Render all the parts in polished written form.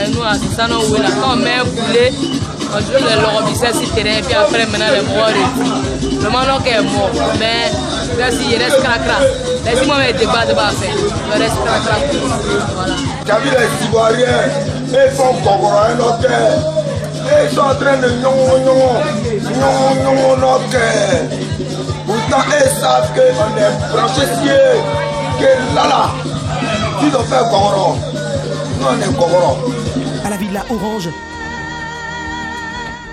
Nous, c'est ça, nous, quand on met un boulet, on joue le lorobissé sur le terrain, et puis après, maintenant, les morts. Le moment qui est mort, mais là, s'il reste cracra, laissez-moi mettre des bas de bas, il reste cracra. Voilà. Tu as vu les Ivoiriens, ils font Kokoro un autre. Ils sont en train de non, notre. Pourtant, ils savent qu'on est branchessier, que là, ils ont fait Kokoro. Nous, on est Kokoro. À la Villa Orange,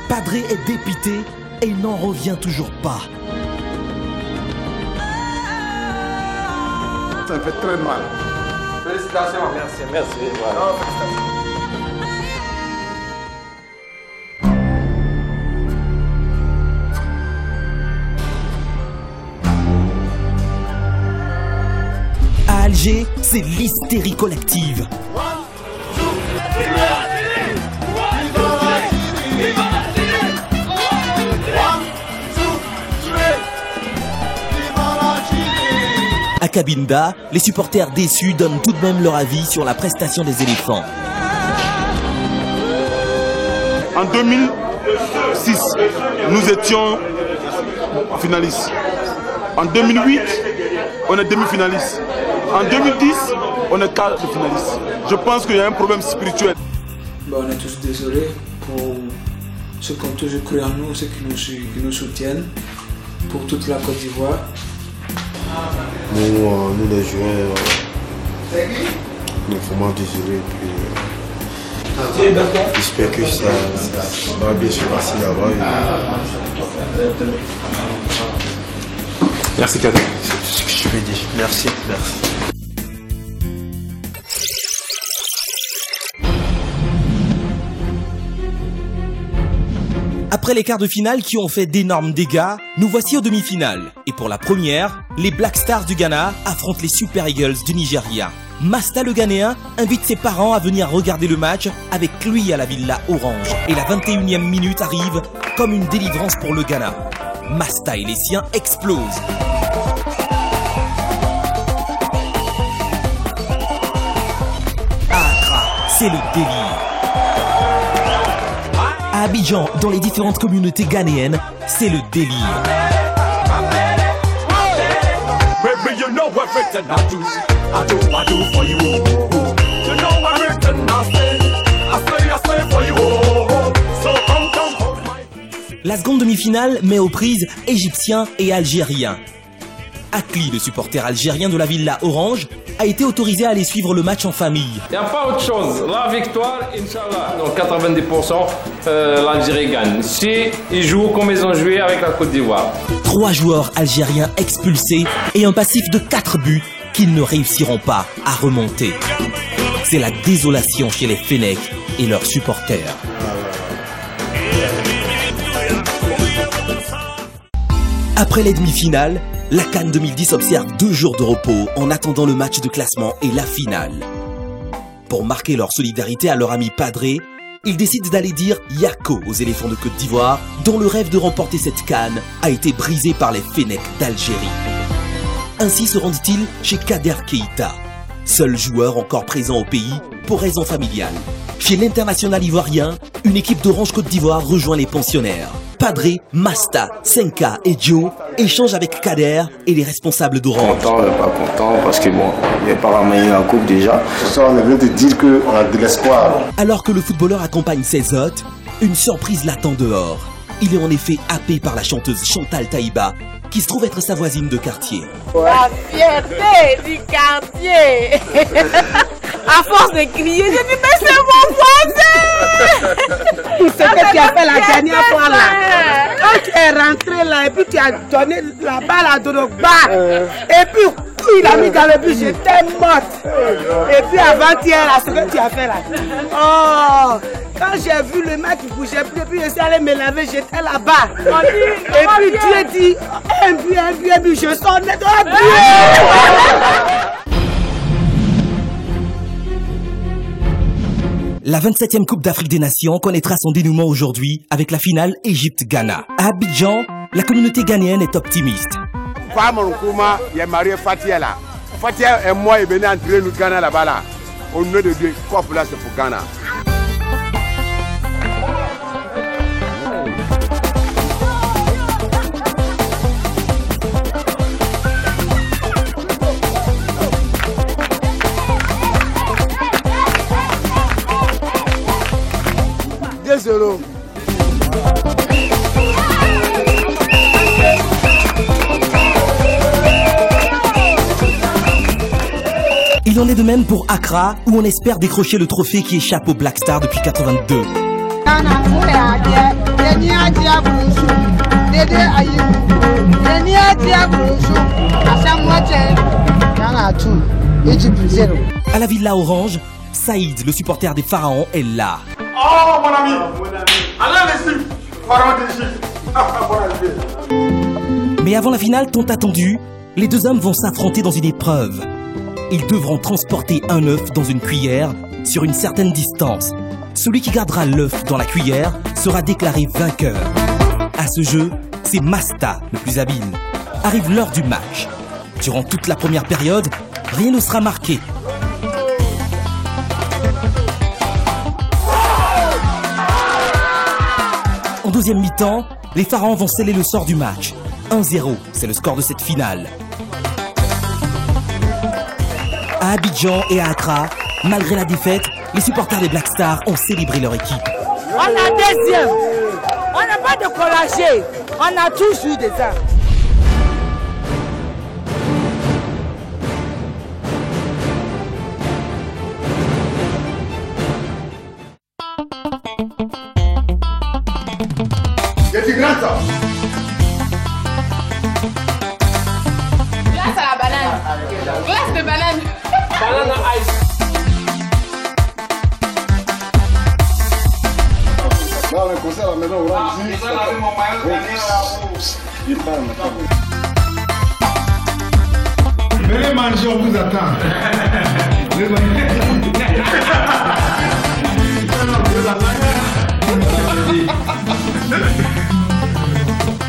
Padré est dépité et il n'en revient toujours pas. Ça fait très mal. Félicitations. Merci. Voilà. À Alger, c'est l'hystérie collective. À Cabinda, les supporters déçus donnent tout de même leur avis sur la prestation des éléphants. En 2006, nous étions finalistes. En 2008, on est demi-finaliste. En 2010, on est quart de finaliste. Je pense qu'il y a un problème spirituel. On est tous désolés pour ceux qui ont toujours cru en nous, ceux qui nous soutiennent, pour toute la Côte d'Ivoire. Nous les joueurs, nous sommes vraiment désolés. J'espère que ça va bien se passer là-bas. Merci Kader. C'est ce que je veux dire. Merci. Après les quarts de finale qui ont fait d'énormes dégâts, nous voici aux demi-finales. Et pour la première, les Black Stars du Ghana affrontent les Super Eagles du Nigeria. Masta le Ghanéen invite ses parents à venir regarder le match avec lui à la Villa Orange. Et la 21e minute arrive comme une délivrance pour le Ghana. Masta et les siens explosent. Accra, c'est le délire. À Abidjan, dans les différentes communautés ghanéennes, c'est le délire. La seconde demi-finale met aux prises Égyptiens et Algériens. Akli, le supporter algérien de la Villa Orange, a été autorisé à aller suivre le match en famille. Il n'y a pas autre chose. La victoire, Inch'Allah. Donc 90%, l'Algérie gagne. Si ils jouent comme ils ont joué avec la Côte d'Ivoire. 3 joueurs algériens expulsés et un passif de 4 buts qu'ils ne réussiront pas à remonter. C'est la désolation chez les Fennecs et leurs supporters. Après les demi-finales, la CAN 2010 observe 2 jours de repos en attendant le match de classement et la finale. Pour marquer leur solidarité à leur ami Padré, ils décident d'aller dire Yako aux éléphants de Côte d'Ivoire, dont le rêve de remporter cette CAN a été brisé par les Fennecs d'Algérie. Ainsi se rendent-ils chez Kader Keïta, seul joueur encore présent au pays pour raison familiale. Chez l'international ivoirien, une équipe d'Orange Côte d'Ivoire rejoint les pensionnaires. Padré, Masta, Senka et Joe échangent avec Kader et les responsables d'Orange. Content, pas content, parce que bon, il n'y a pas ramené en coupe déjà. Ce soir, on est venu te dire qu'on a de l'espoir. Alors que le footballeur accompagne ses hôtes, une surprise l'attend dehors. Il est en effet happé par la chanteuse Chantal Taïba, qui se trouve être sa voisine de quartier. La fierté du quartier. À force de crier, je dis mais c'est mon voisin. Tout ce que tu as fait la dernière fois là. Quand tu es rentré là et puis tu as donné la balle à Drogba. Et puis il a mis dans le but, j'étais morte. Et puis avant-hier, là, ce que tu as fait là. Oh, quand j'ai vu le mec qui bougeait plus, et puis je suis allé me laver, j'étais là-bas. Et puis Dieu dit, un but, je sors net un but. La 27e Coupe d'Afrique des Nations connaîtra son dénouement aujourd'hui avec la finale Égypte-Ghana. À Abidjan, la communauté ghanéenne est optimiste. Kwame Nkrumah, il est marié Fatia là. Fatia et moi, il venait entraîner nous Ghana là-bas là. au nom de Dieu, Coupe là c'est pour Ghana. Il en est de même pour Accra, où on espère décrocher le trophée qui échappe au Black Star depuis 82. À la Villa Orange, Saïd, le supporter des Pharaons, est là. Oh mon ami, allez les Pharaons d'Égypte. Mais avant la finale tant attendue, les deux hommes vont s'affronter dans une épreuve. Ils devront transporter un œuf dans une cuillère sur une certaine distance. Celui qui gardera l'œuf dans la cuillère sera déclaré vainqueur. À ce jeu, c'est Masta le plus habile. Arrive l'heure du match. Durant toute la première période, rien ne sera marqué. En deuxième mi-temps, les Pharaons vont sceller le sort du match. 1-0, c'est le score de cette finale. À Abidjan et à Accra, malgré la défaite, les supporters des Black Stars ont célébré leur équipe. On a deuxième. On n'a pas découragé. On a tous eu des armes. C'est grand ça. Glace à la banane. Glace de banane. Banana ice. Là, on est conseil à la maison, on va venez manger, on vous attend.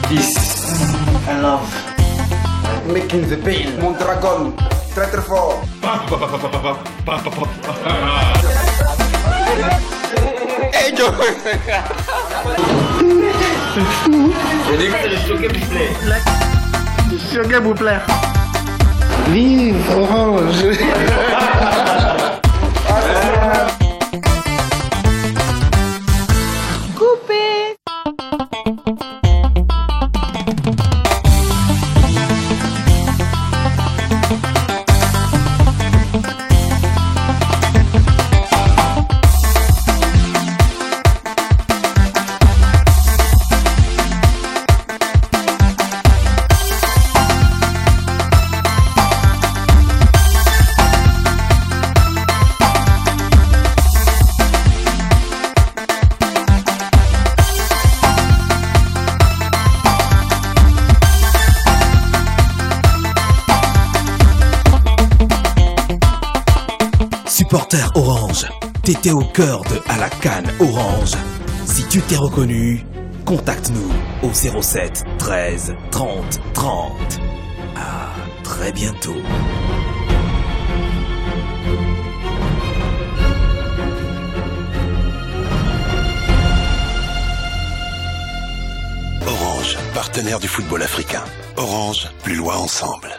Peace and love. Making the pain. Mon dragon, très très fort. Hey Joe. Je dis que c'est le choqué vous plaît. Le choqué vous plaît. Vive Orange. Coupé. Supporter Orange, t'étais au cœur de À la Canne Orange. Si tu t'es reconnu, contacte-nous au 07 13 30 30. À très bientôt. Orange, partenaire du football africain. Orange, plus loin ensemble.